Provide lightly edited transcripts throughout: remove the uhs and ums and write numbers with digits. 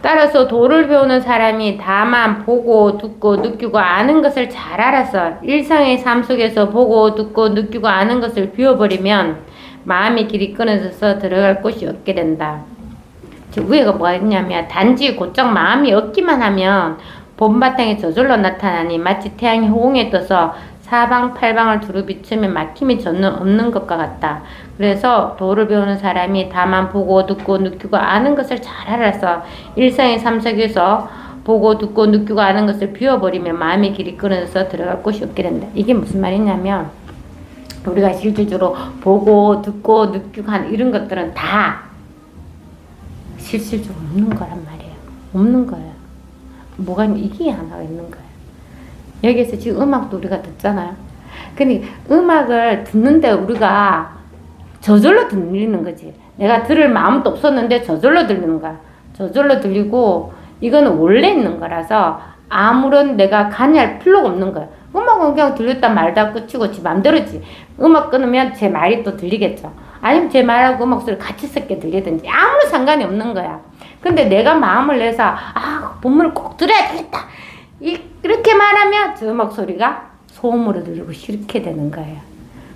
따라서 도를 배우는 사람이 다만 보고 듣고 느끼고 아는 것을 잘 알아서 일상의 삶 속에서 보고 듣고 느끼고 아는 것을 비워버리면 마음의 길이 끊어져서 들어갈 곳이 없게 된다. 위에가 뭐가 있냐면 단지 곧장 마음이 없기만 하면 봄바탕에 저절로 나타나니 마치 태양이 허공에 떠서 사방팔방을 두루 비추면 막힘이 전혀 없는 것과 같다. 그래서 도를 배우는 사람이 다만 보고 듣고 느끼고 아는 것을 잘 알아서 일상의 삶 속에서 보고 듣고 느끼고 아는 것을 비워버리면 마음의 길이 끊어져서 들어갈 곳이 없게 된다. 이게 무슨 말이냐면 우리가 실질적으로 보고 듣고 느끼고 하는 이런 것들은 다 실질적으로 없는 거란 말이에요. 없는 거예요. 뭐가 이게 하나가 있는 거예요. 여기서 지금 음악도 우리가 듣잖아요. 근데 음악을 듣는데 우리가 저절로 들리는 거지. 내가 들을 마음도 없었는데 저절로 들리는 거야. 저절로 들리고 이거는 원래 있는 거라서 아무런 내가 관여할 필요가 없는 거야. 음악은 그냥 들렸다 말다 끝이고 지 맘대로지. 음악 끊으면 제 말이 또 들리겠죠. 아니면 제 말하고 음악 소리 같이 섞여 들리든지 아무런 상관이 없는 거야. 근데 내가 마음을 내서 본문을 꼭 들어야 되겠다. 이렇게 말하면 저 음악 소리가 소음으로 들리고 싫게 되는 거예요.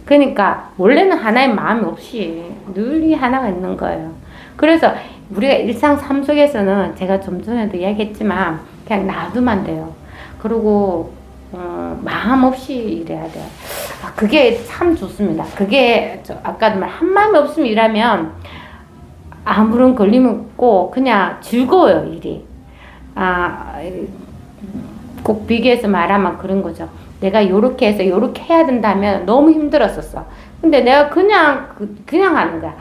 그러니까 원래는 하나의 마음이 없이 늘 이 하나가 있는 거예요. 그래서 우리가 일상 삶 속에서는 제가 좀 전에도 이야기했지만 그냥 놔두면 돼요. 그리고 마음 없이 일해야 돼요. 그게 참 좋습니다. 그게 아까도 말 한마음이 없으면 일하면 아무런 걸림 없고 그냥 즐거워요, 일이. 꼭 비교해서 말하면 그런 거죠. 내가 요렇게 해서 요렇게 해야 된다면 너무 힘들었었어. 근데 내가 그냥 하는 거야.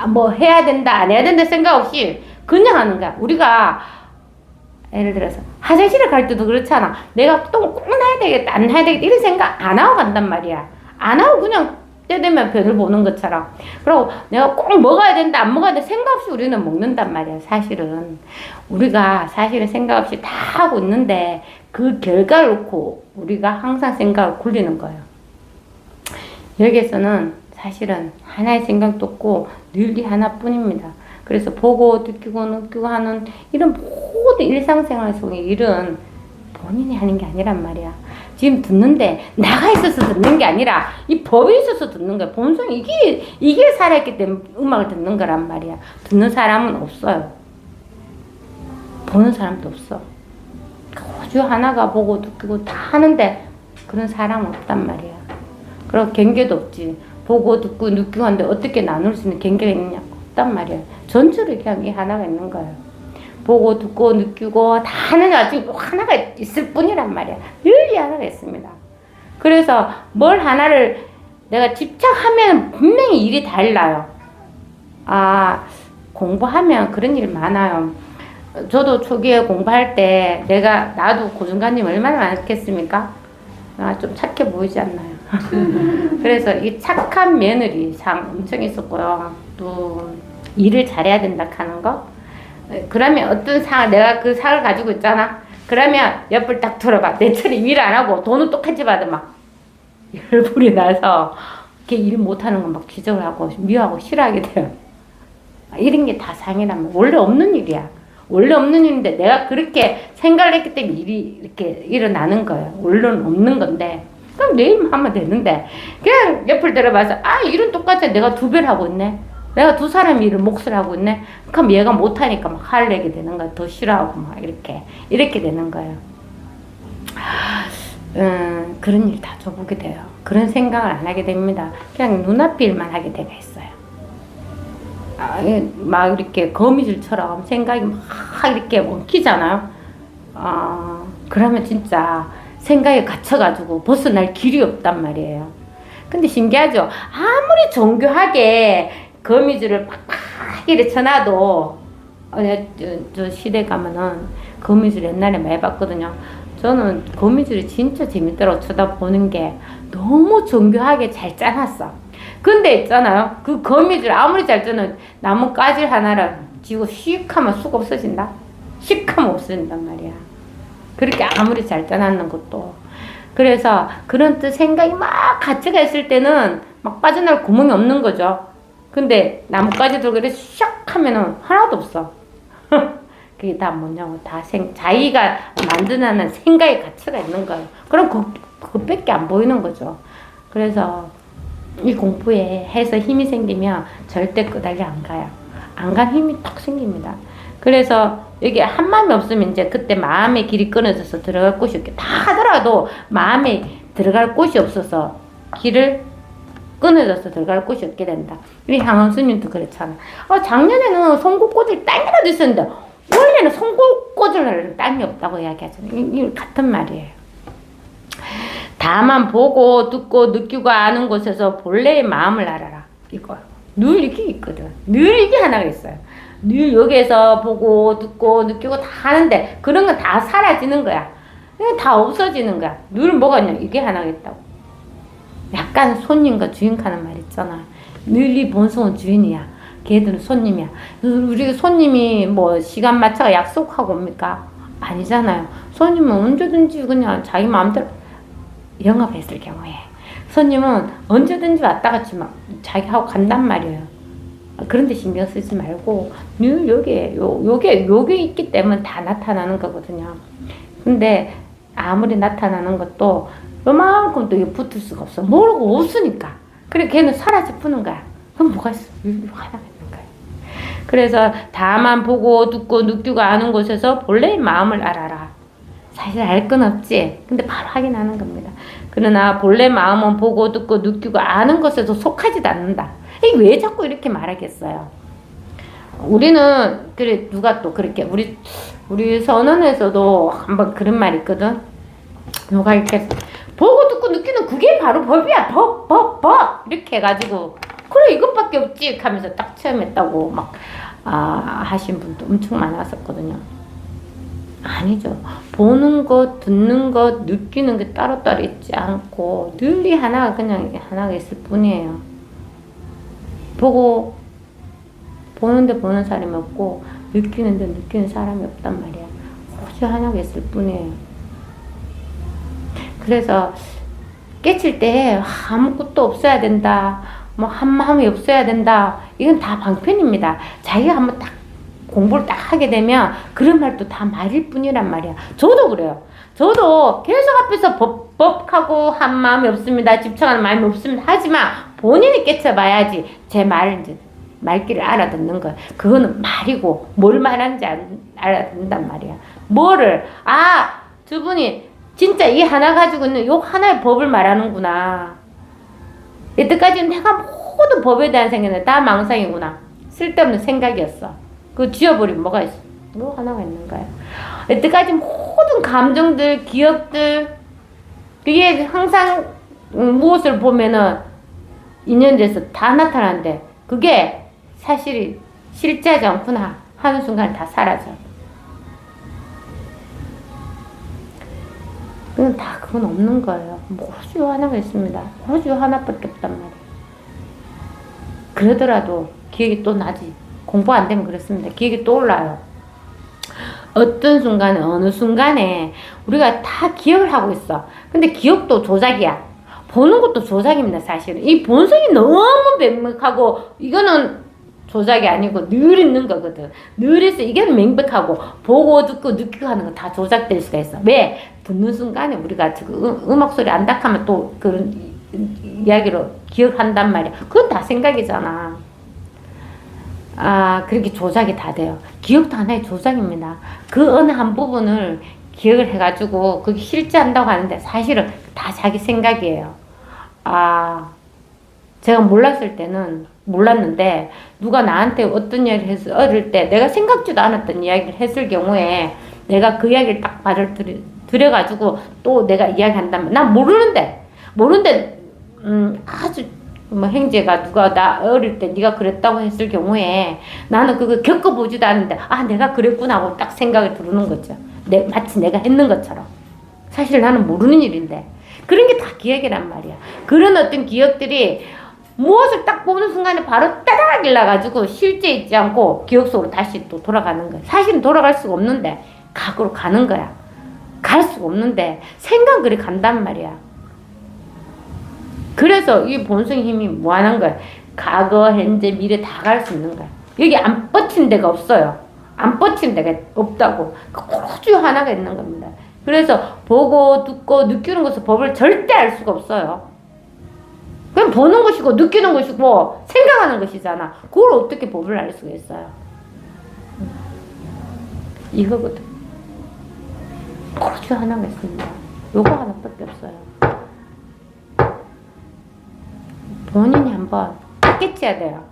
뭐 해야 된다 안 해야 된다 생각 없이 그냥 하는 거야. 우리가 예를 들어서 화장실에 갈 때도 그렇잖아. 내가 또 꼭 나야 되겠다 안 나야 되겠다 이런 생각 안 하고 간단 말이야. 안 하고 그냥 때 되면 별을 보는 것처럼. 그리고 내가 꼭 먹어야 된다 안 먹어야 된다 생각 없이 우리는 먹는단 말이야. 사실은 우리가 사실은 생각 없이 다 하고 있는데 그 결과를 놓고 우리가 항상 생각을 굴리는 거예요. 여기에서는 사실은 하나의 생각도 없고 늘 이 하나뿐입니다. 그래서 보고 느끼고 느끼고 하는 이런 모든 일상생활 속의 일은 본인이 하는 게 아니란 말이야. 지금 듣는데 나가 있어서 듣는 게 아니라 이 법이 있어서 듣는 거야. 본성 이게 살아있기 때문에 음악을 듣는 거란 말이야. 듣는 사람은 없어요. 보는 사람도 없어. 아주 하나가 보고 느끼고 다 하는데 그런 사람은 없단 말이야. 그리고 경계도 없지. 보고 듣고 느끼고 하는데 어떻게 나눌 수 있는 경계가 있느냐? 없단 말이야. 전체로 그냥 이 하나가 있는 거야. 보고 듣고 느끼고 다 하는 게 아직 하나가 있을 뿐이란 말이야. 늘 이 하나가 있습니다. 그래서 뭘 하나를 내가 집착하면 분명히 일이 달라요. 공부하면 그런 일 많아요. 저도 초기에 공부할 때 나도 고중관님 얼마나 많겠습니까? 좀 착해 보이지 않나요? 그래서 이 착한 며느리 상 엄청 있었고요. 또 일을 잘해야 된다 하는 거. 그러면 어떤 상을 내가 그 상을 가지고 있잖아. 그러면 옆을 딱 돌아봐. 내 처리 일 안 하고 돈은 똑같이 받아 막 열불이 나서 걔 일 못하는 거 막 지적을 하고 미워하고 싫어하게 돼요. 이런 게 다 상이란 말이야. 원래 없는 일이야. 원래 없는 일인데 내가 그렇게 생각을 했기 때문에 일이 이렇게 일어나는 거예요. 원래는 없는 건데 그럼 내일만 하면 되는데 그냥 옆을 들어봐서 일은 똑같아. 내가 두 배를 하고 있네. 내가 두 사람 일을 몫을 하고 있네. 그럼 얘가 못하니까 막 화를 내게 되는 거야. 더 싫어하고 막 이렇게 되는 거예요. 그런 일 다 줘보게 돼요. 그런 생각을 안 하게 됩니다. 그냥 눈앞의 일만 하게 되어 있어요. 막 이렇게 거미줄처럼 생각이 막 이렇게 엉키잖아요. 그러면 진짜 생각에 갇혀가지고 벗어날 길이 없단 말이에요. 근데 신기하죠? 아무리 정교하게 거미줄을 팍팍 이렇게 쳐놔도 저 시대 가면은 거미줄 옛날에 많이 봤거든요. 저는 거미줄이 진짜 재밌더라고. 쳐다보는 게 너무 정교하게 잘 짜놨어. 근데 있잖아요. 그 거미줄 아무리 잘 짜는 나무 가지 하나를 쥐고 씩 하면 쑥 없어진다? 씩 하면 없어진단 말이야. 그렇게 아무리 잘 짜놨는 것도. 그래서 그런 뜻 생각이 막 갇혀가 있을 때는 막 빠져나올 구멍이 없는 거죠. 근데 나뭇가지도 그래 샥 하면은 하나도 없어. 그게 다 뭐냐고, 다 자기가 만드는 생각의 가치가 있는 거예요. 그럼 그것밖에 안 보이는 거죠. 그래서 이 공부에 해서 힘이 생기면 절대 끄달려 안 가요. 안 간 힘이 턱 생깁니다. 그래서 여기 한 마음이 없으면 이제 그때 마음의 길이 끊어져서 들어갈 곳이 없게, 다 하더라도 마음에 들어갈 곳이 없어서 길을 끊어져서 들어갈 곳이 없게 된다. 우리 향원수님도 그렇잖아. 작년에는 송곳꽂이를 땅이라도 있었는데 원래는 송곳꽂이를 땅이 없다고 이야기하잖아요. 이 같은 말이에요. 다만 보고 듣고 느끼고 아는 곳에서 본래의 마음을 알아라. 이거 늘 이게 있거든. 늘 이게 하나가 있어요. 늘 여기에서 보고 듣고 느끼고 다 하는데 그런 건 다 사라지는 거야. 다 없어지는 거야. 늘 뭐가 있냐, 이게 하나가 있다고. 약간 손님과 주인 가는 말 있잖아. 늘 이 본성은 주인이야. 걔들은 손님이야. 우리 손님이 뭐 시간 맞춰 약속하고 옵니까? 아니잖아요. 손님은 언제든지 그냥 자기 마음대로 영업했을 경우에 손님은 언제든지 왔다 갔지 막 자기하고 간단 말이에요. 그런데 신경 쓰지 말고 늘 요게 있기 때문에 다 나타나는 거거든요. 근데 아무리 나타나는 것도 요만큼 또 붙을 수가 없어. 모르고 없으니까. 그래 걔는 사라져 푸는 거야. 그럼 뭐가 있어? 하나가 있는 거야. 그래서 다만 보고 듣고 느끼고 아는 곳에서 본래의 마음을 알아라. 사실 알 건 없지. 근데 바로 확인하는 겁니다. 그러나 본래 마음은 보고 듣고 느끼고 아는 것에도 속하지도 않는다. 이게 왜 자꾸 이렇게 말하겠어요? 우리는 그래 누가 또 그렇게 우리 선언에서도 한번 그런 말이 있거든. 누가 이렇게 보고 듣고 느끼는 그게 바로 법이야. 법 이렇게 해가지고 그래 이것밖에 없지 하면서 딱 체험했다고 막 하신 분도 엄청 많았었거든요. 아니죠. 보는 것, 듣는 것, 느끼는 게 따로따로 있지 않고 늘 이 하나가 그냥 하나가 있을 뿐이에요. 보는데 보는 사람이 없고 느끼는데 느끼는 사람이 없단 말이야. 오직 하나가 있을 뿐이에요. 그래서 깨칠 때 아무것도 없어야 된다. 뭐 한마음이 없어야 된다. 이건 다 방편입니다. 자기가 한번 딱 공부를 딱 하게 되면 그런 말도 다 말일 뿐이란 말이야. 저도 그래요. 저도 계속 앞에서 법하고 한 마음이 없습니다. 집착하는 마음이 없습니다. 하지만 본인이 깨쳐봐야지 제 말귀를 알아듣는 거야. 그거는 말이고 뭘 말하는지 알아듣는단 말이야. 뭐를 저분이 진짜 이 하나 가지고 있는 요 하나의 법을 말하는구나. 여태까지는 내가 모든 법에 대한 생각은 다 망상이구나. 쓸데없는 생각이었어. 그거 지워버리면 뭐가 있어? 뭐 하나가 있는 거야. 여태까지 모든 감정들, 기억들, 그게 항상 무엇을 보면은 인연돼서 다 나타나는데 그게 사실이 실제하지 않구나 하는 순간 다 사라져. 그건 없는 거예요. 오직 하나가 있습니다. 오직 하나밖에 없단 말이에요. 그러더라도 기억이 또 나지. 공부 안 되면 그렇습니다. 기억이 또 올라요. 어떤 순간에 어느 순간에 우리가 다 기억을 하고 있어. 근데 기억도 조작이야. 보는 것도 조작입니다. 사실은 이 본성이 너무 명백하고 이거는 조작이 아니고 늘 있는 거거든. 늘 있어. 이게 명백하고 보고 듣고 느끼고 하는 거 다 조작될 수가 있어. 왜? 듣는 순간에 우리가 지금 음악 소리 안다 하면 또 그런 이야기로 기억한단 말이야. 그건 다 생각이잖아. 그렇게 조작이 다 돼요. 기억도 하나의 조작입니다. 그 어느 한 부분을 기억을 해가지고 그게 실제한다고 하는데 사실은 다 자기 생각이에요. 제가 몰랐을 때는 몰랐는데 누가 나한테 어떤 이야기를 해서 어릴 때 내가 생각지도 않았던 이야기를 했을 경우에 내가 그 이야기를 딱 받아들여가지고 또 내가 이야기한다면 난 모르는데 아주 뭐 행제가 누가 나 어릴 때 네가 그랬다고 했을 경우에 나는 그거 겪어보지도 않는데 내가 그랬구나 하고 딱 생각이 들는 거죠. 마치 내가 했는 것처럼. 사실 나는 모르는 일인데 그런 게 다 기억이란 말이야. 그런 어떤 기억들이 무엇을 딱 보는 순간에 바로 따닥 일러가지고 실제 있지 않고 기억 속으로 다시 또 돌아가는 거야. 사실은 돌아갈 수가 없는데 각으로 가는 거야. 갈 수가 없는데 생각 그리 간단 말이야. 그래서 이 본성 힘이 무한한 거야. 과거, 현재, 미래 다 갈 수 있는 거야. 여기 안 뻗친 데가 없어요. 안 뻗치는 데가 없다고. 오로지 하나가 있는 겁니다. 그래서 보고 듣고 느끼는 것은 법을 절대 알 수가 없어요. 그냥 보는 것이고 느끼는 것이고 생각하는 것이잖아. 그걸 어떻게 법을 알 수가 있어요? 이거거든. 오로지 하나가 있습니다. 요거 하나밖에 없어요. 본인이 한번 깨치야 돼요.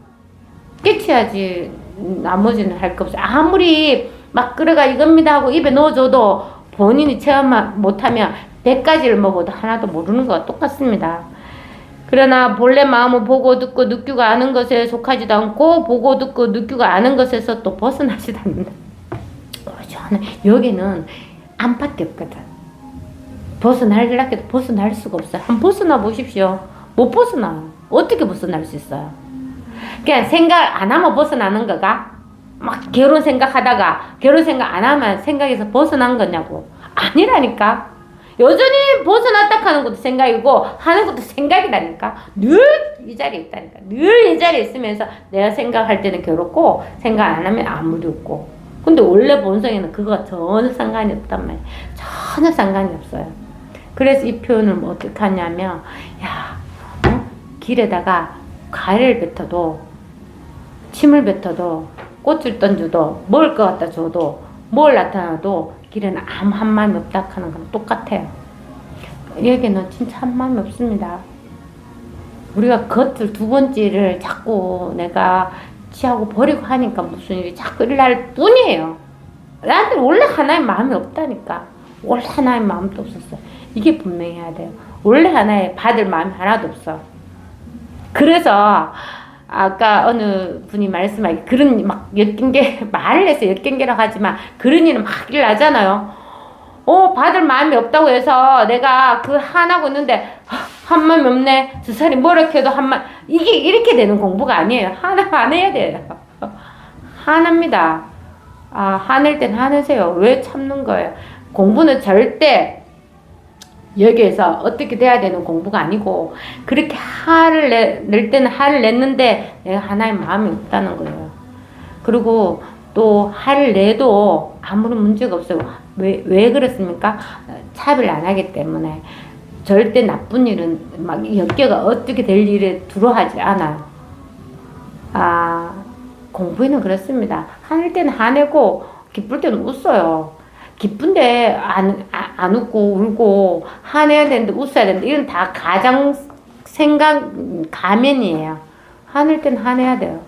깨치야지 나머지는 할 거 없어요. 아무리 막 끓여가 이겁니다 하고 입에 넣어줘도 본인이 체험 못하면 100가지를 먹어도 하나도 모르는 거와 똑같습니다. 그러나 본래 마음은 보고 듣고 느끼고 아는 것에 속하지도 않고 보고 듣고 느끼고 아는 것에서 또 벗어나지도 않는다. 여기는 안팎이 없거든. 벗어나려고 해도 벗어날 수가 없어요. 한번 벗어나 보십시오. 못 벗어나요. 어떻게 벗어날 수 있어요? 그냥 생각 안 하면 벗어나는 거가? 막 결혼 생각하다가 결혼 생각 안 하면 생각에서 벗어난 거냐고. 아니라니까. 여전히 벗어났다 하는 것도 생각이고 하는 것도 생각이라니까. 늘 이 자리에 있다니까. 늘 이 자리에 있으면서 내가 생각할 때는 괴롭고 생각 안 하면 아무리 없고. 근데 원래 본성에는 그거가 전혀 상관이 없단 말이야. 전혀 상관이 없어요. 그래서 이 표현을 뭐 어떻게 하냐면 야, 길에다가 과일을 뱉어도 침을 뱉어도 꽃을 던져도 먹을 것 갖다 줘도 뭘 나타나도 길에는 아무 한 마음이 없다 하는 건 똑같아요. 여기는 진짜 한 마음이 없습니다. 우리가 겉을 두 번째를 자꾸 내가 취하고 버리고 하니까 무슨 일이 자꾸 일어날 뿐이에요. 나한테 원래 하나의 마음이 없다니까. 원래 하나의 마음도 없었어. 이게 분명히 해야 돼요. 원래 하나의 받을 마음이 하나도 없어. 그래서 아까 어느 분이 말씀하기 그런 막 역경계 말을 해서 역경계라고 하지만 그런 일은 막 일어나잖아요. 받을 마음이 없다고 해서 내가 그 하나고 있는데 한 마음이 없네. 저 사람이 뭐라 해도 한 마음. 이게 이렇게 되는 공부가 아니에요. 하나 안 해야 돼요. 화납니다. 화낼 땐 화내세요. 왜 참는 거예요? 공부는 절대 여기에서 어떻게 돼야 되는 공부가 아니고 그렇게 화를 낼 때는 화를 냈는데 내가 하나의 마음이 없다는 거예요. 그리고 또 화를 내도 아무런 문제가 없어요. 왜 그렇습니까? 차별 안 하기 때문에. 절대 나쁜 일은 막 역겨가 어떻게 될 일에 두려워하지 않아요. 공부에는 그렇습니다. 화낼 때는 화내고 기쁠 때는 웃어요. 기쁜데 안 웃고 울고 화내야 되는데 웃어야 되는데 이건 다 가장 생각 가면이에요. 화낼 때는 화내야 돼요.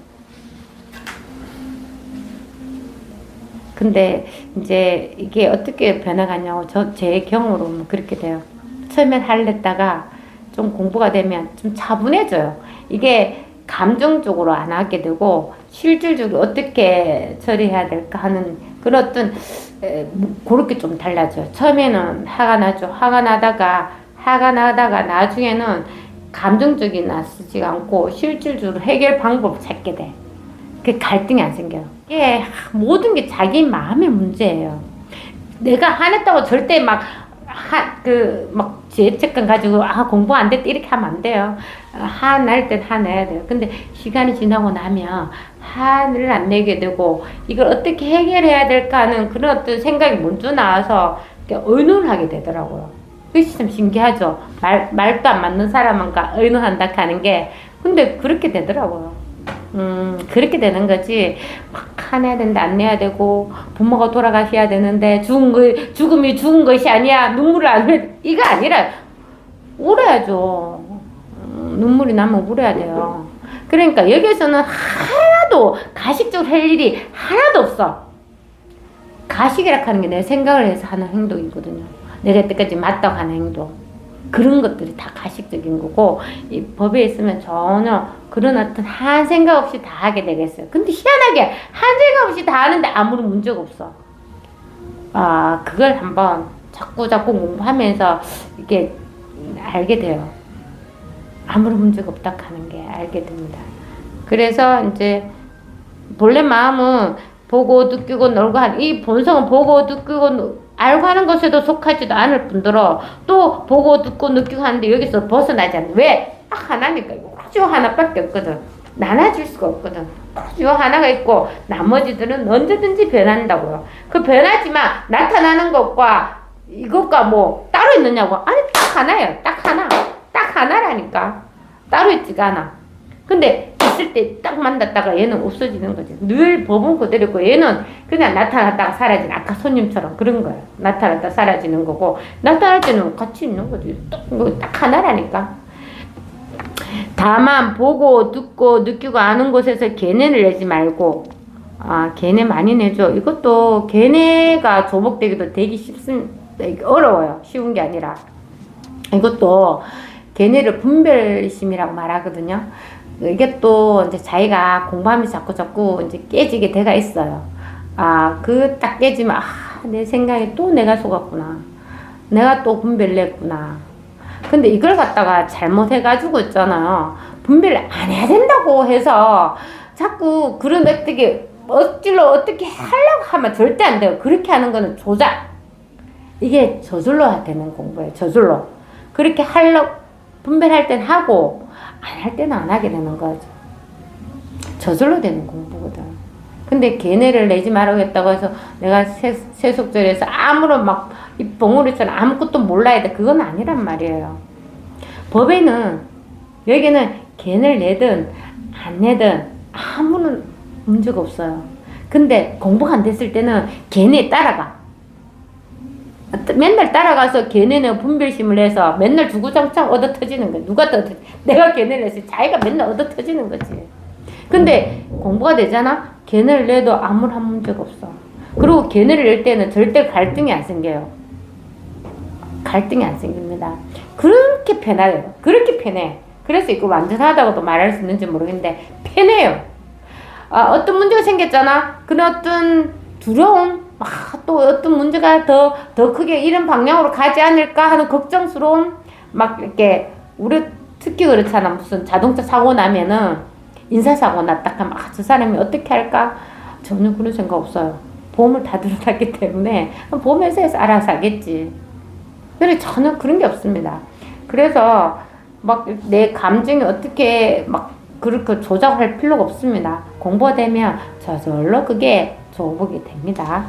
근데 이제 이게 어떻게 변화가냐고 제 경험으로는 그렇게 돼요. 처음엔 화를 냈다가 좀 공부가 되면 좀 차분해져요. 이게 감정적으로 안 하게 되고 실질적으로 어떻게 처리해야 될까 하는 그런 어떤 그렇게 좀 달라져요. 처음에는 화가 나죠. 화가 나다가 나중에는 감정적이 나서지가 않고 실질적으로 해결 방법을 찾게 돼. 그 갈등이 안 생겨요. 이게 모든 게 자기 마음의 문제예요. 내가 화냈다고 절대 막 죄책감 가지고 공부 안 됐다 이렇게 하면 안 돼요. 화날 땐 화내야 돼요. 근데 시간이 지나고 나면 화를 안 내게 되고 이걸 어떻게 해결해야 될까 하는 그런 어떤 생각이 먼저 나와서 의논을 하게 되더라고요. 그것이 참 신기하죠. 말도 안 맞는 사람과 의논한다 하는 게. 근데 그렇게 되더라고요. 그렇게 되는 거지. 막 화내야 된다, 안 내야 되고, 부모가 돌아가셔야 되는데, 죽음이 죽은 것이 아니야. 눈물을 안 흘려. 이거 아니라, 울어야죠. 눈물이 나면 울어야 돼요. 그러니까 여기서는 하나도 가식적으로 할 일이 하나도 없어. 가식이라 하는 게 내 생각을 해서 하는 행동이거든요. 내가 여태까지 맞다고 하는 행동. 그런 것들이 다 가식적인 거고, 이 법에 있으면 전혀 그런 어떤 한 생각 없이 다 하게 되겠어요. 근데 희한하게 한 생각 없이 다 하는데 아무런 문제가 없어. 그걸 한번 자꾸 공부하면서 이게 알게 돼요. 아무런 문제가 없다 하는 게 알게 됩니다. 그래서 이제 본래 마음은 보고 느끼고 놀고 하는 이 본성은 보고 느끼고 알고 하는 것에도 속하지도 않을 뿐더러 또 보고 듣고 느끼고 하는데 여기서 벗어나지 않는 왜? 하나니까 오직 하나밖에 없거든. 나눠질 수가 없거든. 요 하나가 있고 나머지들은 언제든지 변한다고요. 그 변하지만 나타나는 것과 이것과 뭐 따로 있느냐고. 아니 딱 하나예요. 딱 하나. 딱 하나라니까. 따로 있지가 않아. 근데 있을 때 딱 만났다가 얘는 없어지는 거지. 늘 법은 그대로고 얘는 그냥 나타났다가 사라지는, 아까 손님처럼 그런 거예요. 나타났다 사라지는 거고, 나타날 때는 같이 있는 거지. 딱 하나라니까. 다만 보고 듣고 느끼고 아는 곳에서 걔네를 내지 말고. 아, 걔네 많이 내죠. 이것도 걔네가 조복되기도 되기 어려워요. 쉬운 게 아니라. 이것도 걔네를 분별심이라고 말하거든요. 이게 또 이제 자기가 공부하면서 자꾸 이제 깨지게 돼가 있어요. 아, 그 딱 깨지면, 아, 내 생각에 또 내가 속았구나. 내가 또 분별냈구나. 근데 이걸 갖다가 잘못해가지고 있잖아요. 분별을 안 해야 된다고 해서 자꾸 그런 억지로 어떻게 하려고 하면 절대 안 돼요. 그렇게 하는 거는 조작. 이게 저절로 되는 공부예요. 저절로. 그렇게 분별할 땐 하고, 안 할 때는 안 하게 되는 거죠. 저절로 되는 공부거든. 근데 걔네를 내지 말라고 했다고 해서 내가 세속절에서 아무런 막 이 봉우리처럼 아무것도 몰라야 돼. 그건 아니란 말이에요. 법에는 여기는 걔네를 내든 안 내든 아무런 문제가 없어요. 근데 공부가 안 됐을 때는 걔네 따라가. 맨날 따라가서 걔네는 분별심을 해서 맨날 주구장창 얻어 터지는 거야. 누가 내가 걔네를 해서 자기가 맨날 얻어 터지는 거지. 근데 공부가 되잖아? 걔네를 내도 아무런 문제가 없어. 그리고 걔네를 낼 때는 절대 갈등이 안 생겨요. 갈등이 안 생깁니다. 그렇게 편해요. 그렇게 편해. 그래서 이거 완전하다고도 말할 수 있는지 모르겠는데 편해요. 아, 어떤 문제가 생겼잖아? 그런 어떤 두려움, 또 어떤 문제가 더 크게 이런 방향으로 가지 않을까 하는 걱정스러움, 막 이렇게, 우리 특히 그렇잖아. 무슨 자동차 사고 나면은, 인사사고 났다 하면, 저 사람이 어떻게 할까? 전혀 그런 생각 없어요. 보험을 다 들어놨기 때문에, 보험회사에서 알아서 하겠지. 그래, 전혀 그런 게 없습니다. 그래서, 막 내 감정이 어떻게 그렇게 조작할 필요가 없습니다. 공부가 되면 저절로 그게 조복이 됩니다.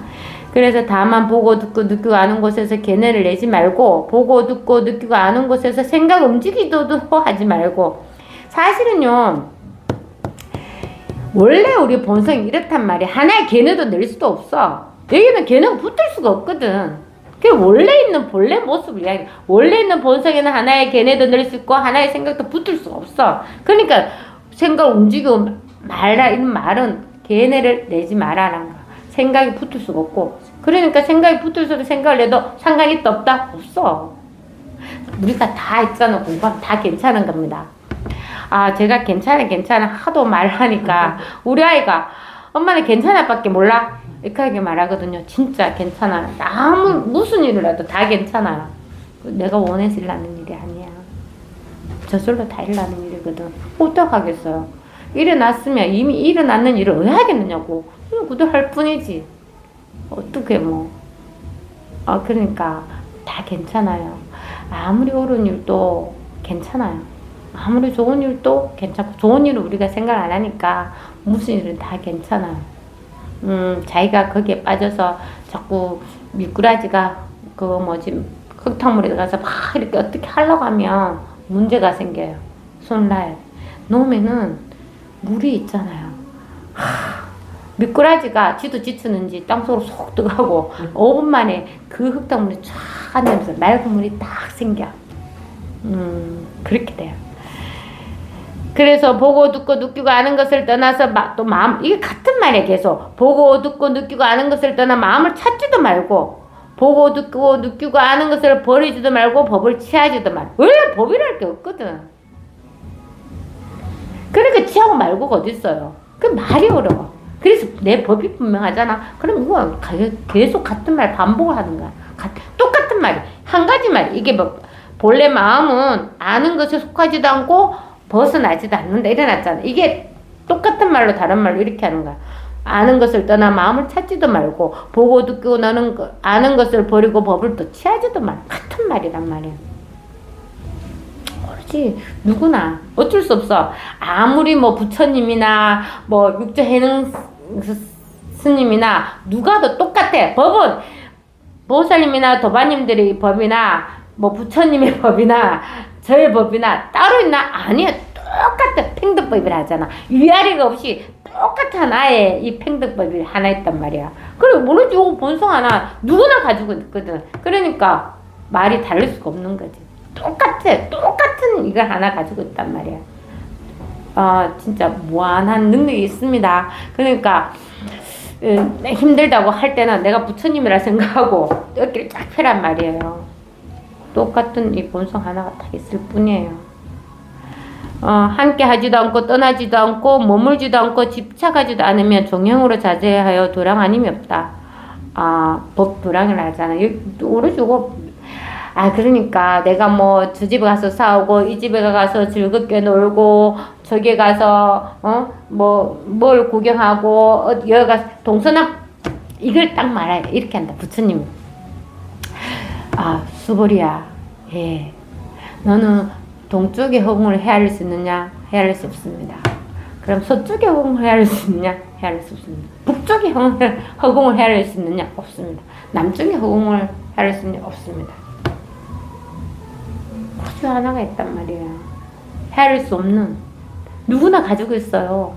그래서 다만 보고 듣고 느끼고 아는 곳에서 걔네를 내지 말고, 보고 듣고 느끼고 아는 곳에서 생각 움직이기도 하지 말고. 사실은요, 원래 우리 본성이 이렇단 말이야. 하나의 걔네도 낼 수도 없어. 여기는 걔네가 붙을 수가 없거든. 그게 원래 있는 본래 모습을 이야기해. 원래 있는 본성에는 하나의 걔네도 낼 수 있고 하나의 생각도 붙을 수가 없어. 그러니까 생각 움직이고 말라, 이런 말은 걔네를 내지 말아라는 거야. 생각이 붙을 수가 없고. 그러니까 생각이 붙을 수도 생각을 내도 상관이 있다 없다? 없어. 우리가 다 있잖아. 공부하면 다 괜찮은 겁니다. 아, 제가 괜찮아 하도 말하니까 우리 아이가 엄마는 괜찮아 밖에 몰라? 이렇게 말하거든요. 진짜 괜찮아. 무슨 일을 해도 다 괜찮아요. 내가 원해서 일어나는 일이 아니야. 저절로 다 일어나는 일이거든. 어떡하겠어요. 일어났으면 이미 일어났는 일을 왜 하겠느냐고. 그도 할 뿐이지. 어떻게 뭐. 그러니까 다 괜찮아요. 아무리 옳은 일도 괜찮아요. 아무리 좋은 일도 괜찮고, 좋은 일은 우리가 생각 안 하니까 무슨 일은 다 괜찮아요. 자기가 거기에 빠져서 자꾸 미꾸라지가 흙탕물에 가서 막 이렇게 어떻게 하려고 하면 문제가 생겨요. 손을 놔야 돼. 놓으면은 물이 있잖아요. 미꾸라지가 지도 지치는지 땅속으로 쏙 들어가고 5분 만에 그 흙탕물이 쫙 안되면서 맑은 물이 딱 생겨. 그렇게 돼요. 그래서 보고 듣고 느끼고 아는 것을 떠나서 또 마음, 이게 같은 말이에요. 계속 보고 듣고 느끼고 아는 것을 떠나 마음을 찾지도 말고, 보고 듣고 느끼고 아는 것을 버리지도 말고 법을 취하지도 말고. 원래 법이랄 게 없거든. 그러니까 취하고 말고가 어딨어요. 그 말이 어려워. 그래서 내 법이 분명하잖아. 그럼 이거 계속 같은 말 반복을 하는 거야. 똑같은 말이, 한 가지 말. 이게 본래 마음은 아는 것에 속하지도 않고 벗어나지도 않는다. 일어났잖아. 이게 똑같은 말로 다른 말로 이렇게 하는 거야. 아는 것을 떠나 마음을 찾지도 말고, 보고 듣고 아는 것을 버리고 법을 또 취하지도 말고. 같은 말이란 말이야. 하지. 누구나 어쩔 수 없어. 아무리 뭐 부처님이나 뭐 육조해능 스님이나 누가 더 똑같아. 법은 보살님이나 도바님들의 법이나 뭐 부처님의 법이나 저의 법이나 따로 있나? 아니야. 똑같아. 평등법이라 하잖아. 위아래가 없이 똑같은 하나의 이 평등법이 하나 있단 말이야. 그리고 모르지. 요거 본성 하나 누구나 가지고 있거든. 그러니까 말이 다를 수가 없는 거지. 똑같은 이걸 하나 가지고 있단 말이야. 진짜 무한한 능력이 있습니다. 그러니까 힘들다고 할 때는 내가 부처님이라 생각하고 어깨를 쫙 펴란 말이에요. 똑같은 이 본성 하나가 다 있을 뿐이에요. 함께 하지도 않고 떠나지도 않고 머물지도 않고 집착하지도 않으면 종형으로 자제하여 도량 아님이 없다. 법 도량이라 하잖아. 오르주고. 그러니까 내가 뭐 저 집에 가서 싸우고 이 집에 가서 즐겁게 놀고 저기 가서 뭘 구경하고 여기 가서 동서남 이걸 딱 말해. 이렇게 한다. 부처님. 수보리야. 예. 너는 동쪽에 허공을 헤아릴 수 있느냐? 헤아릴 수 없습니다. 그럼 서쪽에 허공을 헤아릴 수 있느냐? 헤아릴 수 없습니다. 북쪽에 허공을 헤아릴 수 있느냐? 없습니다. 남쪽에 허공을 헤아릴 수 있느냐? 없습니다. 그 하나가 있단 말이에요. 헤아릴 수 없는. 누구나 가지고 있어요.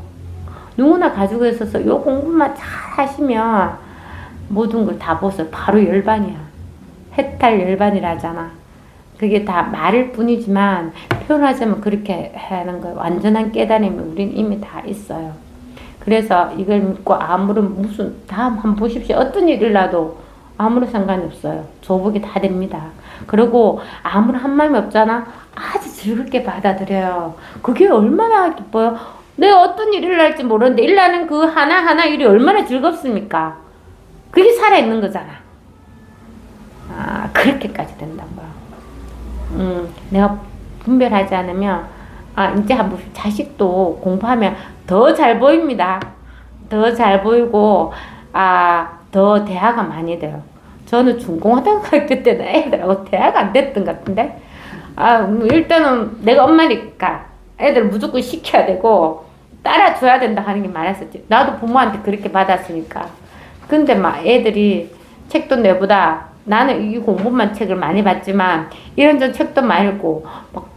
누구나 가지고 있어서 요 공부만 잘 하시면 모든 걸 다 보세요. 바로 열반이야. 해탈 열반이라 하잖아. 그게 다 말일 뿐이지만 표현하자면 그렇게 하는 거예요. 완전한 깨달음이 우린 이미 다 있어요. 그래서 이걸 믿고 아무런 무슨 다음 한번 보십시오. 어떤 일을 나도 아무런 상관이 없어요. 조복이 다 됩니다. 그리고 아무런 한 마음이 없잖아. 아주 즐겁게 받아들여요. 그게 얼마나 기뻐요. 내가 어떤 일을 날지 모르는데 일하는 그 하나하나 일이 얼마나 즐겁습니까? 그게 살아있는 거잖아. 그렇게까지 된다는 거야. 내가 분별하지 않으면 이제 한번 자식도 공부하면 더 잘 보입니다. 더 잘 보이고 더 대화가 많이 돼요. 저는 중고등학교 때는 애들하고 대화가 안 됐던 것 같은데 일단은 내가 엄마니까 애들 무조건 시켜야 되고 따라줘야 된다 하는 게 많았었지. 나도 부모한테 그렇게 받았으니까. 근데 막 애들이 책도 내보다 나는 이 공부만 책을 많이 봤지만 이런저런 책도 많이 읽고 막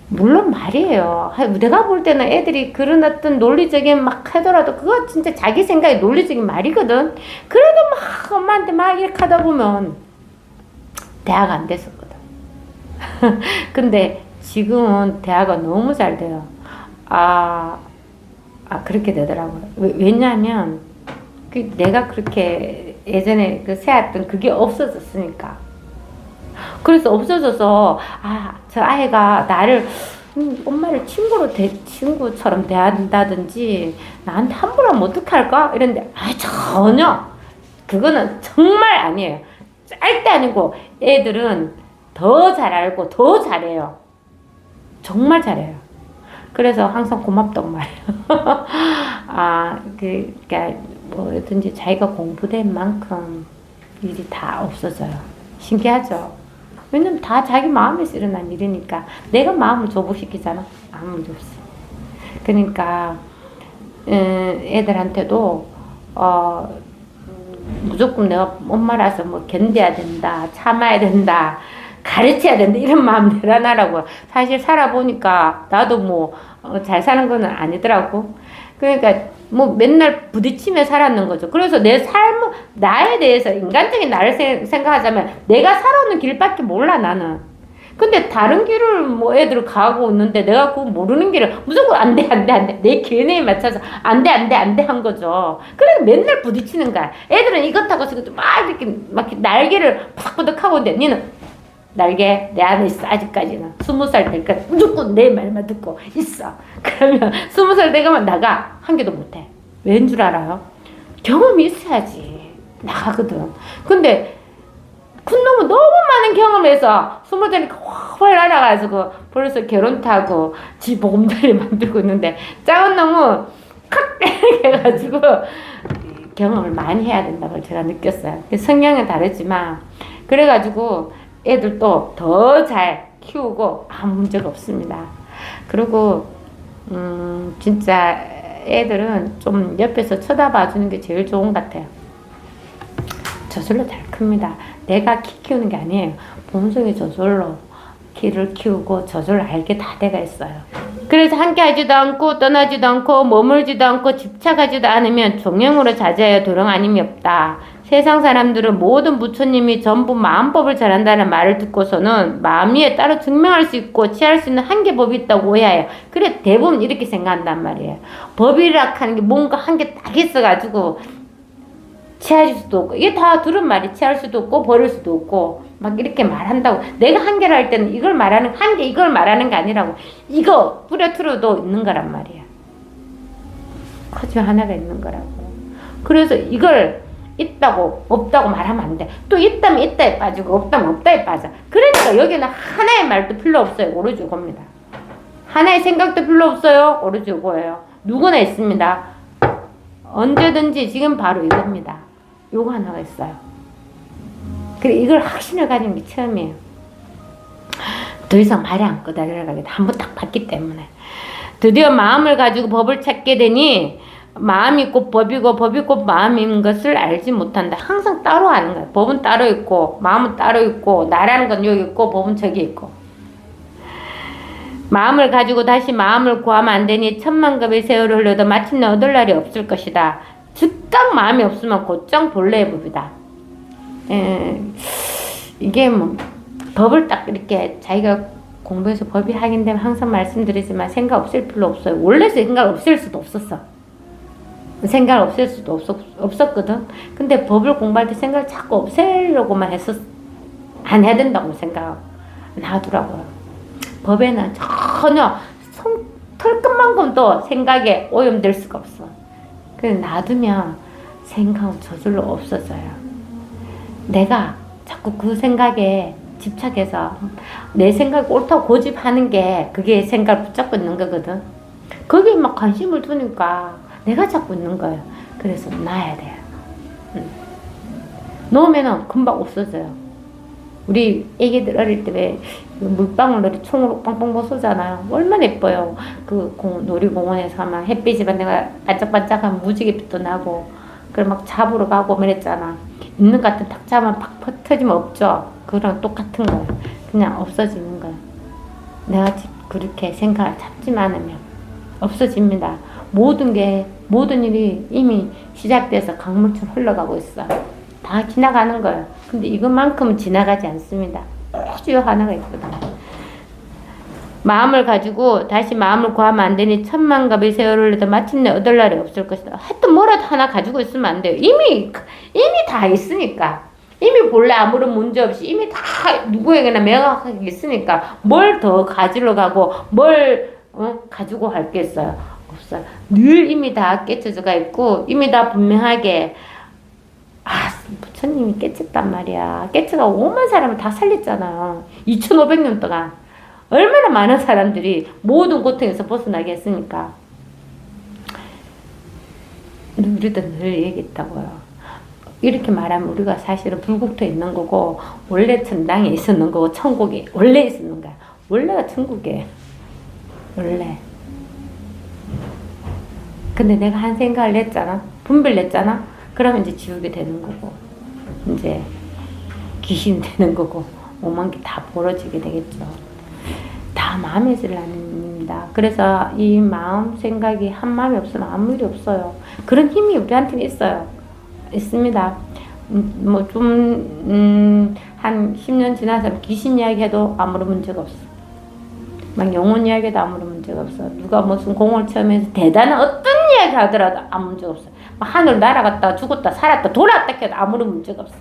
물론 말이에요. 내가 볼 때는 애들이 그런 어떤 논리적인 막 하더라도 그거 진짜 자기 생각에 논리적인 말이거든. 그래도 막 엄마한테 막 이렇게 하다 보면 대화가 안 됐었거든. 근데 지금은 대화가 너무 잘 돼요. 그렇게 되더라고요. 왜냐하면 내가 그렇게 예전에 세웠던 그게 없어졌으니까. 그래서 없어져서 저 아이가 나를 엄마를 친구처럼 대한다든지 나한테 함부로 하면 어떡할까? 이랬는데 전혀 그거는 정말 아니에요. 절대 아니고 애들은 더 잘 알고 더 잘해요. 정말 잘해요. 그래서 항상 고맙다고 말해요. 그러니까 뭐든지 자기가 공부된 만큼 일이 다 없어져요. 신기하죠? 왜냐면 다 자기 마음에서 일어난 일이니까. 내가 마음을 조복시키잖아. 아무 문제 없어. 그러니까 애들한테도 무조건 내가 엄마라서 뭐 견뎌야 된다, 참아야 된다, 가르쳐야 된다 이런 마음 내려놔라고. 사실 살아보니까 나도 뭐 잘 사는 거는 아니더라고. 그러니까 뭐 맨날 부딪히며 살았는 거죠. 그래서 내 삶, 나에 대해서 인간적인 나를 생각하자면 내가 살아오는 길밖에 몰라 나는. 근데 다른 길을 뭐 애들 가고 있는데 내가 그 모르는 길을 무조건 안 돼 내 견해에 맞춰서 안 돼 한 거죠. 그래서 맨날 부딪히는 거야. 애들은 이것하고 저것 막 이렇게 날개를 푸덕푸덕 하고 있는데 니는 날개 내 안에 있어. 아직까지는 20살 때까지 무조건 내 말만 듣고 있어. 그러면 20살 되면 나가. 한 개도 못해. 왠 줄 알아요? 경험이 있어야지 나가거든. 근데 큰 놈은 너무 많은 경험해서 20살이니까 훨 날아가지고 벌써 결혼 타고 지 보금자리 만들고 있는데 작은 놈은 칵 해가지고 경험을 많이 해야 된다고 제가 느꼈어요. 성향은 다르지만 그래가지고 애들도 더 잘 키우고 아무 문제가 없습니다. 그리고 진짜 애들은 좀 옆에서 쳐다봐 주는 게 제일 좋은 것 같아요. 저절로 잘 큽니다. 내가 키 키우는 게 아니에요. 본성이 저절로 키를 키우고 저절로 알게 다 돼가 있어요. 그래서 함께 하지도 않고 떠나지도 않고 머물지도 않고 집착하지도 않으면 종영으로 자제하여 도령 아님이 없다. 세상 사람들은 모든 부처님이 전부 마음법을 잘한다는 말을 듣고서는 마음 위에 따로 증명할 수 있고 취할 수 있는 한계법이 있다고 오해해요. 그래 대부분 이렇게 생각한단 말이에요. 법이라 하는 게 뭔가 한계 딱 있어가지고 취할 수도 없고, 이게 다 들은 말이 취할 수도 없고 버릴 수도 없고 막 이렇게 말한다고. 내가 한계를 할 때는 이걸 말하는, 한계 이걸 말하는 게 아니라고, 이거 뿌려트려도 있는 거란 말이야. 커즈 하나가 있는 거라고. 그래서 이걸 있다고 없다고 말하면 안 돼. 또 있다면 있다에 빠지고 없다면 없다에 빠져. 그러니까 여기는 하나의 말도 필요 없어요. 오로지 이겁니다. 하나의 생각도 필요 없어요. 오로지 이거예요. 누구나 있습니다. 언제든지 지금 바로 이겁니다. 요거 하나가 있어요. 그래 이걸 확신을 가진 게 처음이에요. 더 이상 말이 안 꺼달려가겠다. 한번 딱 봤기 때문에. 드디어 마음을 가지고 법을 찾게 되니 마음이 곧 법이고 법이 곧 마음인 것을 알지 못한다. 항상 따로 아는 거야. 법은 따로 있고 마음은 따로 있고 나라는 건 여기 있고 법은 저기 있고. 마음을 가지고 다시 마음을 구하면 안 되니 천만급의 세월을 흘려도 마침내 얻을 날이 없을 것이다. 즉각 마음이 없으면 곧장 본래의 법이다. 이게 뭐 법을 딱 이렇게 자기가 공부해서 법이 하긴 되면 항상 말씀드리지만 생각 없을 필요 없어요. 원래 생각 없을 수도 없었어. 생각 없앨 수도 없었거든. 근데 법을 공부할 때 생각을 자꾸 없애려고만 했었, 안 해야 된다고 생각 나더라고요. 법에는 전혀 털끝만큼도 생각에 오염될 수가 없어. 그래서 놔두면 생각은 저절로 없어져요. 내가 자꾸 그 생각에 집착해서 내 생각이 옳다고 고집하는 게 그게 생각을 붙잡고 있는 거거든. 거기에 막 관심을 두니까 내가 잡고 있는 거예요. 그래서 놔야 돼요. 놓으면은 금방 없어져요. 우리 애기들 어릴 때 왜 물방울놀이 총으로 빵빵 부수잖아요. 얼마나 예뻐요. 그 놀이공원에서 하면 햇빛이 내가 반짝반짝하면 무지개빛도 나고, 그래 막 잡으러 가고 그랬잖아. 있는 것 같은 탁 잡으면 팍 터지면 없죠. 그거랑 똑같은 거예요. 그냥 없어지는 거예요. 내가 그렇게 생각을 잡지 않으면 없어집니다. 모든 일이 이미 시작돼서 강물처럼 흘러가고 있어요. 다 지나가는 거예요. 근데 이것만큼은 지나가지 않습니다. 오직 하나가 있거든. 마음을 가지고 다시 마음을 구하면 안 되니 천만갑의 세월을 흘려도 마침내 얻을 날이 없을 것이다. 하여튼 뭐라도 하나 가지고 있으면 안 돼요. 이미 다 있으니까. 이미 본래 아무런 문제 없이 이미 다 누구에게나 명확하게 있으니까 뭘 더 가지러 가고 뭘 가지고 갈 게 있어요. 없어요. 늘 이미 다 깨쳐져가 있고 이미 다 분명하게. 부처님이 깨쳤단 말이야. 깨쳐가 5만 사람을 다 살렸잖아요. 2500년 동안. 얼마나 많은 사람들이 모든 고통에서 벗어나게 했으니까. 우리도 늘 얘기했다고요. 이렇게 말하면 우리가 사실은 불국토에 있는 거고 원래 천당에 있었는 거고 천국에 원래 있었는 거야. 원래가 천국이에요. 원래. 근데 내가 한 생각을 냈잖아. 분별 냈잖아. 그러면 이제 지옥이 되는 거고 이제 귀신이 되는 거고 오만 개 다 벌어지게 되겠죠. 다 마음의 질환입니다. 그래서 이 마음 생각이 한 마음이 없으면 아무 일이 없어요. 그런 힘이 우리한테는 있어요. 있습니다. 뭐 좀 한 10년 지나서 귀신 이야기해도 아무런 문제가 없어. 막 영혼 이야기도 아무런 문제가 없어. 누가 무슨 공을 체험해서 대단한 어떤 이야기 하더라도 아무 문제가 없어. 하늘 날아갔다 죽었다 살았다 돌아왔다 해도 아무런 문제가 없어.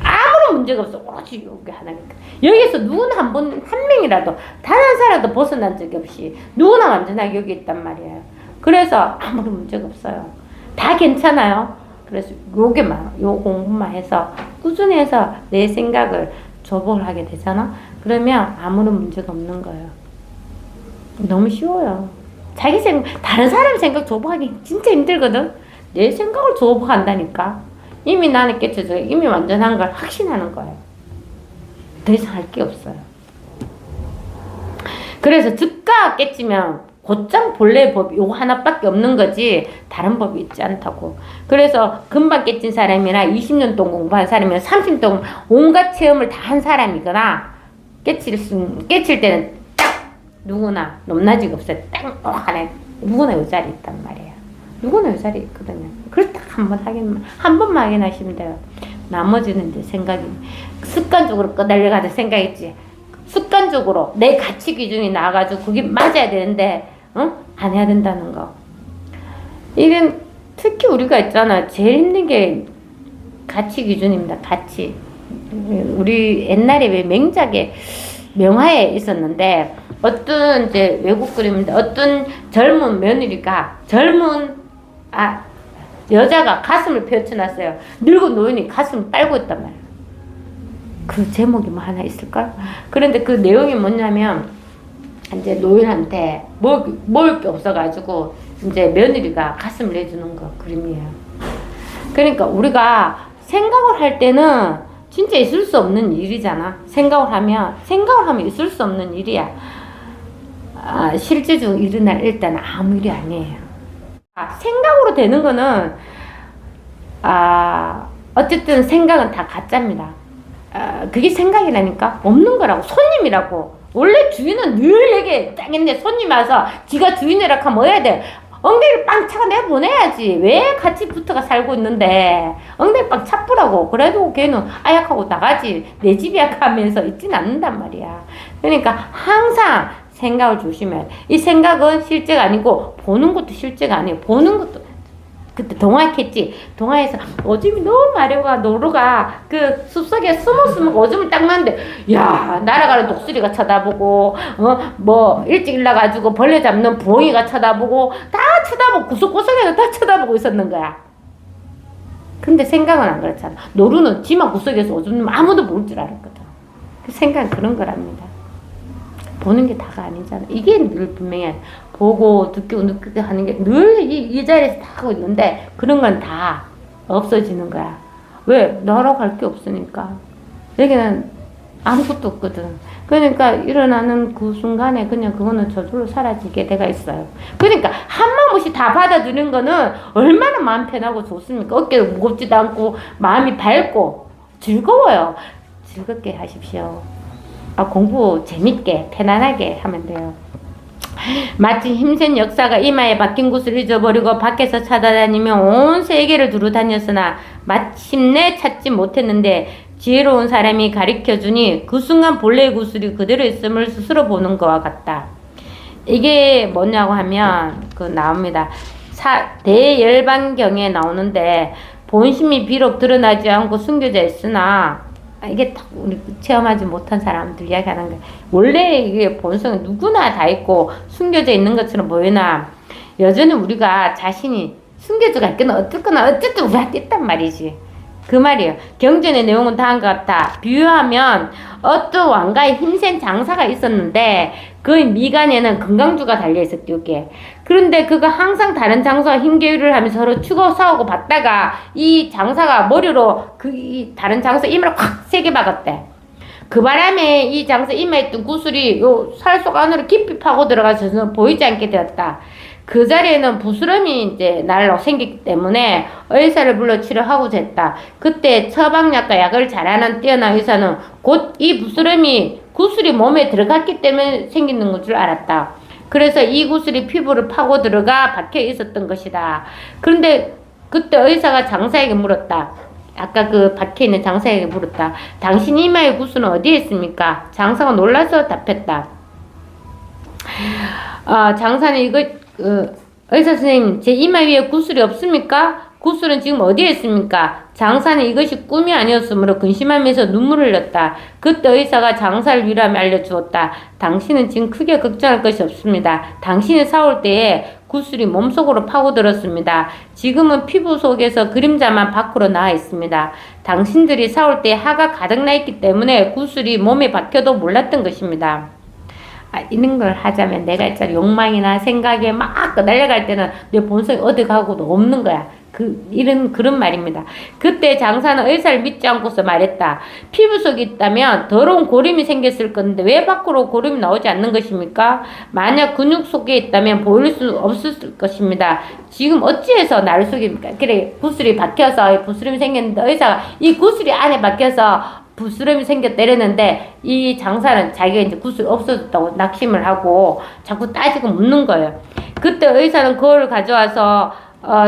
아무런 문제가 없어. 오로지 여기 하나니까. 여기서 누구나 한 명이라도 단 한 사람도 벗어난 적이 없이 누구나 완전하게 여기 있단 말이에요. 그래서 아무런 문제가 없어요. 다 괜찮아요. 그래서 요 공부만 해서 꾸준히 해서 내 생각을 조복을 하게 되잖아. 그러면 아무런 문제가 없는 거예요. 너무 쉬워요. 자기 생각, 다른 사람 생각 조복하기 진짜 힘들거든. 내 생각을 조복한다니까. 이미 나는 깨쳐져. 이미 완전한 걸 확신하는 거예요. 더 이상 할 게 없어요. 그래서 즉가 깨치면 곧장 본래 법이 요거 하나밖에 없는 거지 다른 법이 있지 않다고. 그래서 금방 깨친 사람이나 20년 동안 공부한 사람이나 30년 동안 온갖 체험을 다 한 사람이거나 깨칠 때는 딱 누구나 높낮이가 없어요. 딱 하나 누구나 요 자리 있단 말이에요. 누구나 요 자리 있거든요. 그걸 딱 한 번만 확인하시면 돼요. 나머지는 이제 생각이 습관적으로 꺼달려가는 생각이지. 습관적으로 내 가치 기준이 나와가지고 그게 맞아야 되는데 안 해야 된다는 거. 이건 특히 우리가 있잖아. 제일 힘든 게 가치 기준입니다. 가치. 우리 옛날에 왜 명작에 명화에 있었는데 어떤 이제 외국 그림인데 어떤 젊은 며느리가 여자가 가슴을 펼쳐놨어요. 늙은 노인이 가슴을 빨고 있단 말이에요. 그 제목이 뭐 하나 있을걸? 그런데 그 내용이 뭐냐면 이제 노인한테 먹을 게 없어가지고 이제 며느리가 가슴을 내주는 거 그림이에요. 그러니까 우리가 생각을 할 때는 진짜 있을 수 없는 일이잖아. 생각을 하면 있을 수 없는 일이야. 실제적으로 일어날 일단 아무 일이 아니에요. 생각으로 되는 거는 어쨌든 생각은 다 가짜입니다. 그게 생각이라니까 없는 거라고. 손님이라고. 원래 주인은 늘 얘기해. 짱인데 손님 와서 지가 주인이라 하면 뭐 해야 돼? 엉덩이를 빵 차가 내보내야지. 왜 같이 붙어가 살고 있는데 엉덩이 빵 차뿌라고. 그래도 걔는 아약하고 나가지. 내 집이야 하면서 있진 않는단 말이야. 그러니까 항상 생각을 조심해. 이 생각은 실제가 아니고 보는 것도 실제가 아니에요. 보는 것도 그때 동화했지. 동화에서 오줌이 너무 마려가 노루가 그 숲속에 숨어 오줌을 딱 맞는데 야 날아가는 독수리가 쳐다보고 뭐 일찍 일어나가지고 벌레 잡는 부엉이가 쳐다보고 다 쳐다보고 구석구석에서 다 쳐다보고 있었는 거야. 근데 생각은 안 그렇잖아. 노루는 지만 구석에서 오줌 누면 아무도 모를 줄 알았거든. 그 생각은 그런 거랍니다. 보는 게 다가 아니잖아. 이게 늘 분명히 보고 느끼고 하는 게 늘 이 자리에서 다 하고 있는데 그런 건 다 없어지는 거야. 왜? 너라고 할 게 없으니까. 여기는 아무것도 없거든. 그러니까 일어나는 그 순간에 그냥 그거는 저절로 사라지게 돼가 있어요. 그러니까 한마음 없이 다 받아들이는 거는 얼마나 마음 편하고 좋습니까? 어깨도 무겁지도 않고 마음이 밝고 즐거워요. 즐겁게 하십시오. 공부 재밌게 편안하게 하면 돼요. 마치 힘센 역사가 이마에 박힌 곳을 잊어버리고 밖에서 찾아다니며 온 세계를 두루 다녔으나 마침내 찾지 못했는데 지혜로운 사람이 가르쳐주니 그 순간 본래의 구슬이 그대로 있음을 스스로 보는 것과 같다. 이게 뭐냐고 하면 나옵니다. 대열반경에 나오는데 본심이 비록 드러나지 않고 숨겨져 있으나 이게 딱 우리 체험하지 못한 사람들 이야기하는 거예요. 원래 이게 본성은 누구나 다 있고 숨겨져 있는 것처럼 보이나 여전히 우리가 자신이 숨겨져가 있거나 어쨌든 우리한테 있단 말이지. 그 말이에요. 경전의 내용은 다음과 같다. 비유하면 어떤 왕가의 힘센 장사가 있었는데 그의 미간에는 금강주가 달려있었대. 이게. 그런데 그가 항상 다른 장사와 힘겨루를 하면서 서로 추고 싸우고 받다가 이 장사가 머리로 이 다른 장사 이마를 확 세게 박았대. 그 바람에 이 장사 이마에 있던 구슬이 요 살속 안으로 깊이 파고 들어가서 보이지 않게 되었다. 그 자리에는 부스럼이 이제 날로 생겼기 때문에 의사를 불러 치료하고자 했다. 그때 처방약과 약을 잘하는 뛰어난 의사는 곧 이 부스럼이 구슬이 몸에 들어갔기 때문에 생기는 줄 알았다. 그래서 이 구슬이 피부를 파고 들어가 박혀 있었던 것이다. 그런데 그때 의사가 장사에게 물었다. 아까 그 박혀있는 장사에게 물었다. 당신 이마의 구슬은 어디에 있습니까? 장사가 놀라서 답했다. 장사는 의사 선생님, 제 이마 위에 구슬이 없습니까? 구슬은 지금 어디에 있습니까? 장사는 이것이 꿈이 아니었으므로 근심하면서 눈물을 흘렸다. 그때 의사가 장사를 위로하며 알려주었다. 당신은 지금 크게 걱정할 것이 없습니다. 당신이 싸울 때에 구슬이 몸속으로 파고들었습니다. 지금은 피부 속에서 그림자만 밖으로 나와 있습니다. 당신들이 싸울 때 화가 가득 나 있기 때문에 구슬이 몸에 박혀도 몰랐던 것입니다. 이런 걸 하자면 내가 있잖아 욕망이나 생각에 막 날려갈 때는 내 본성이 어디 가고도 없는 거야. 이런 그런 말입니다. 그때 장사는 의사를 믿지 않고서 말했다. 피부 속에 있다면 더러운 고름이 생겼을 건데 왜 밖으로 고름이 나오지 않는 것입니까? 만약 근육 속에 있다면 보일 수 없을 것입니다. 지금 어찌해서 나를 속입니까? 그래, 구슬이 박혀서 부스름이 생겼는데 의사가 이 구슬이 안에 박혀서 부스럼이 생겼다 이랬는데 이 장사는 자기가 이제 구슬 없어졌다고 낙심을 하고 자꾸 따지고 묻는 거예요. 그때 의사는 거울을 가져와서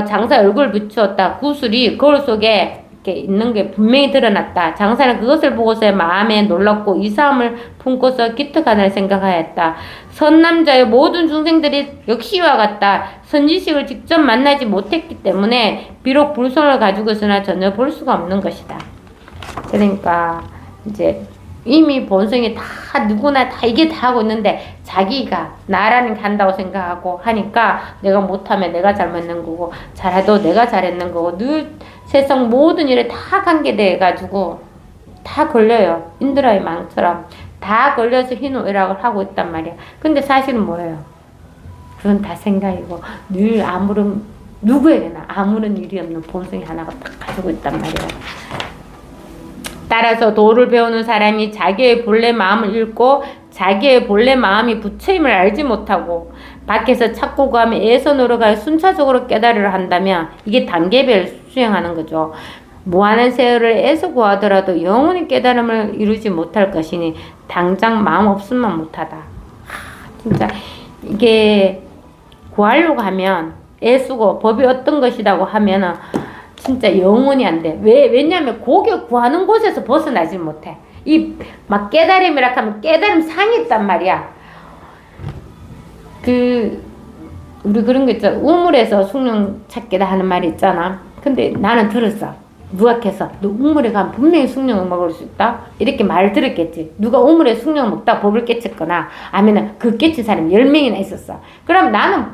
장사 얼굴을 비추었다. 구슬이 거울 속에 이렇게 있는 게 분명히 드러났다. 장사는 그것을 보고서 마음에 놀랐고 이상함을 품고서 기특하다는 생각하였다. 선남자의 모든 중생들이 역시 이와 같다. 선지식을 직접 만나지 못했기 때문에 비록 불손을 가지고 있으나 전혀 볼 수가 없는 것이다. 그러니까 이제 이미 본성이 다 누구나 다 이게 다 하고 있는데 자기가 나라는 게 한다고 생각하고 하니까 내가 못하면 내가 잘못했는 거고 잘해도 내가 잘했는 거고 늘 세상 모든 일에 다 관계돼 가지고 다 걸려요. 인드라의 망처럼 다 걸려서 희노애락을 하고 있단 말이야. 근데 사실은 뭐예요? 그건 다 생각이고 늘 아무런 누구에게나 아무런 일이 없는 본성이 하나가 딱 가지고 있단 말이에요. 따라서 도를 배우는 사람이 자기의 본래 마음을 잃고 자기의 본래 마음이 부처임을 알지 못하고 밖에서 찾고 구하며 애써 노력하여 순차적으로 깨달으려 한다면 이게 단계별 수행하는 거죠. 무한한 세월을 애써 구하더라도 영원히 깨달음을 이루지 못할 것이니 당장 마음 없으면 못하다. 진짜 이게 구하려고 하면 애쓰고 법이 어떤 것이라고 하면은 진짜 영원히 안 돼. 왜냐면 그게 구하는 곳에서 벗어나지 못해. 이 막 깨달음이라 하면 깨달음 상이 있단 말이야. 우리 그런 거 있잖아. 우물에서 숭늉 찾기다 하는 말이 있잖아. 근데 나는 들었어. 누각해서 너 우물에 가면 분명히 숭늉을 먹을 수 있다. 이렇게 말을 들었겠지. 누가 우물에 숭늉을 먹다 법을 깨쳤거나 아니면 그 깨친 사람이 10명이나 있었어. 그럼 나는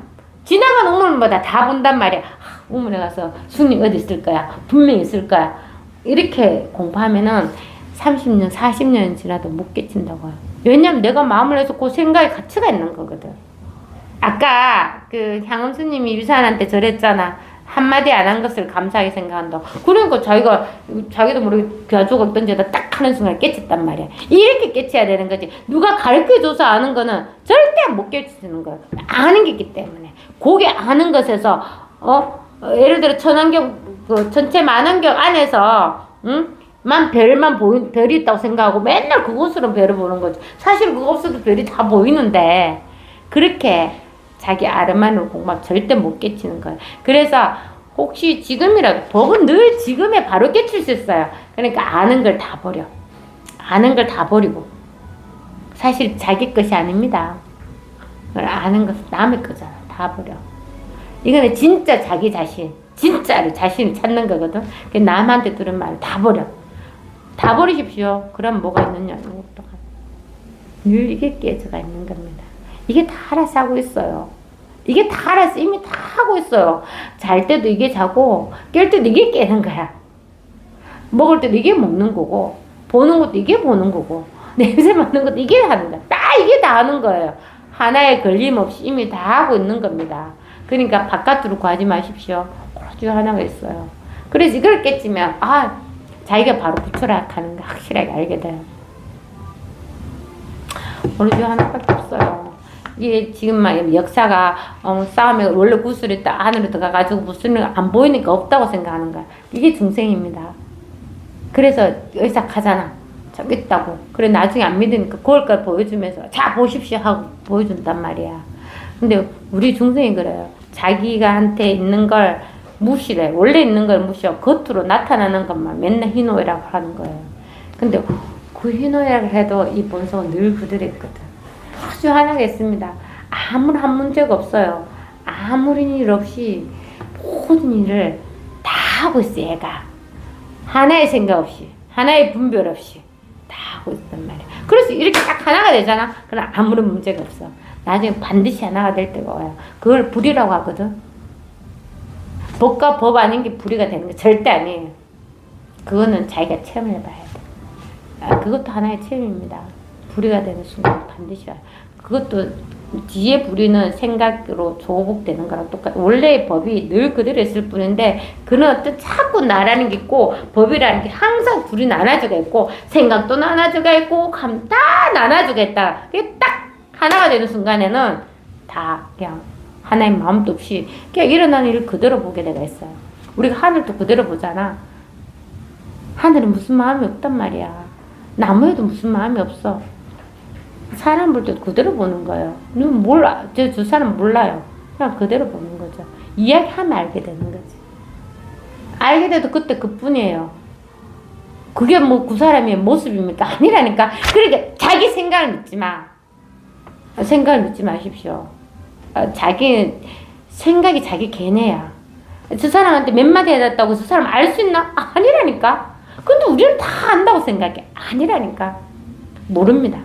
지나간 우물마다 다 본단 말이야. 우물에 가서 숭늉 어디 있을 거야? 분명히 있을 거야. 이렇게 공부하면은 30년, 40년 지나도 못 깨친다고요. 왜냐면 내가 마음을 해서 그 생각에 가치가 있는 거거든. 아까 그 향음 스님이 유산한테 저랬잖아. 한마디 안 한 것을 감사하게 생각한다. 그러니까 자기도 모르게 벼죽을 던져다 딱 하는 순간 깨쳤단 말이야. 이렇게 깨쳐야 되는 거지. 누가 가르쳐줘서 아는 거는 절대 못 깨치는 거야. 아는 게 있기 때문에. 그게 아는 것에서 예를 들어 천안경 그 전체 만안경 안에서 별이 있다고 생각하고 맨날 그곳으로 별을 보는 거지. 사실 그거 없어도 별이 다 보이는데 그렇게 자기 아름만으로 공부하면 절대 못 깨치는 거예요. 그래서 혹시 지금이라도 법은 늘 지금에 바로 깨칠 수 있어요. 그러니까 아는 걸 다 버려. 아는 걸 다 버리고 사실 자기 것이 아닙니다. 아는 것은 남의 거잖아. 다 버려. 이거는 진짜 자기 자신, 진짜로 자신을 찾는 거거든. 남한테 들은 말을 다 버려. 다 버리십시오. 그럼 뭐가 있느냐. 늘 이게 깨져가 있는 겁니다. 이게 다 알아서 하고 있어요. 이게 다 알아서 이미 다 하고 있어요. 잘 때도 이게 자고 깰 때도 이게 깨는 거야. 먹을 때도 이게 먹는 거고 보는 것도 이게 보는 거고 냄새 맡는 것도 이게 하는 거야. 다 이게 다 하는 거예요. 하나에 걸림없이 이미 다 하고 있는 겁니다. 그러니까 바깥으로 구하지 마십시오. 오로지 하나가 있어요. 그래서 이걸 깨치면 자기가 바로 부처락하는 거 확실하게 알게 돼요. 오로지 하나밖에 없어요. 이게 지금 막 역사가 싸움에 원래 구슬이 딱 안으로 들어가가지고 구슬은 안 보이니까 없다고 생각하는 거야. 이게 중생입니다. 그래서 의삭하잖아. 저기 있다고. 그래 나중에 안 믿으니까 그걸 보여주면서 자 보십시오 하고 보여준단 말이야. 근데 우리 중생이 그래요. 자기가한테 있는 걸 무시해. 원래 있는 걸 무시하고 겉으로 나타나는 것만 맨날 희노애락을 하는 거예요. 근데 그 희노애락을 해도 이 본성은 늘 그대로 있거든. 아주 하나가 있습니다. 아무런 문제가 없어요. 아무런 일 없이 모든 일을 다 하고 있어 얘가. 하나의 생각 없이 하나의 분별 없이 다 하고 있단 말이야. 그래서 이렇게 딱 하나가 되잖아. 그럼 아무런 문제가 없어. 나중에 반드시 하나가 될 때가 와요. 그걸 불이라고 하거든. 법과 법 아닌 게 불이가 되는 게 절대 아니에요. 그거는 자기가 체험을 해봐야 돼. 그것도 하나의 체험입니다. 불이가 되는 순간 반드시 와요. 그것도 뒤에 부리는 생각으로 조복되는 거랑 똑같아. 원래의 법이 늘 그대로 있을 뿐인데 그는 어떤 자꾸 나라는 게 있고 법이라는 게 항상 둘이 나눠져가 있고 생각도 나눠져가 있고 감 다 나눠져가 있다. 그게 딱 하나가 되는 순간에는 다 그냥 하나의 마음도 없이 그냥 일어나는 일을 그대로 보게 되가 있어요. 우리가 하늘도 그대로 보잖아. 하늘은 무슨 마음이 없단 말이야. 나무에도 무슨 마음이 없어. 사람 볼 때 그대로 보는 거예요. 누군 몰라. 저 두 사람 몰라요. 그냥 그대로 보는 거죠. 이야기하면 알게 되는 거지. 알게 돼도 그때 그뿐이에요. 그게 뭐 그 사람의 모습입니까? 아니라니까. 그러니까 자기 생각을 믿지 마. 생각을 믿지 마십시오. 자기 생각이 자기 개네야. 저 사람한테 몇 마디 해놨다고 저 사람 알 수 있나? 아니라니까. 근데 우리는 다 안다고 생각해. 아니라니까. 모릅니다.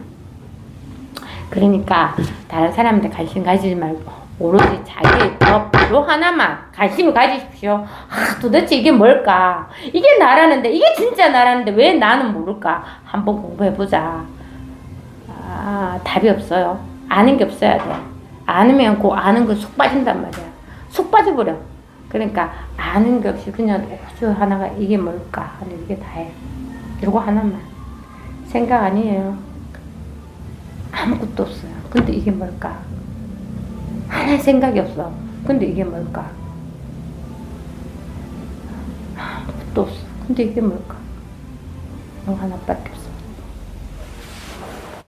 그러니까 다른 사람한테 관심 가지지 말고 오로지 자기 법으로 하나만 관심을 가지십시오. 도대체 이게 뭘까? 이게 나라는데 이게 진짜 나라는데 왜 나는 모를까? 한번 공부해보자. 답이 없어요. 아는 게 없어야 돼. 아니면 그 아는 거 속 빠진단 말이야. 속 빠져버려. 그러니까 아는 게 없이 그냥 오주 하나가 이게 뭘까? 이게 다예요. 이거 하나만. 생각 아니에요. 아무것도 없어요. 근데 이게 뭘까? 하나의 생각이 없어. 근데 이게 뭘까? 아무것도 없어. 근데 이게 뭘까? 이거 하나밖에 없어.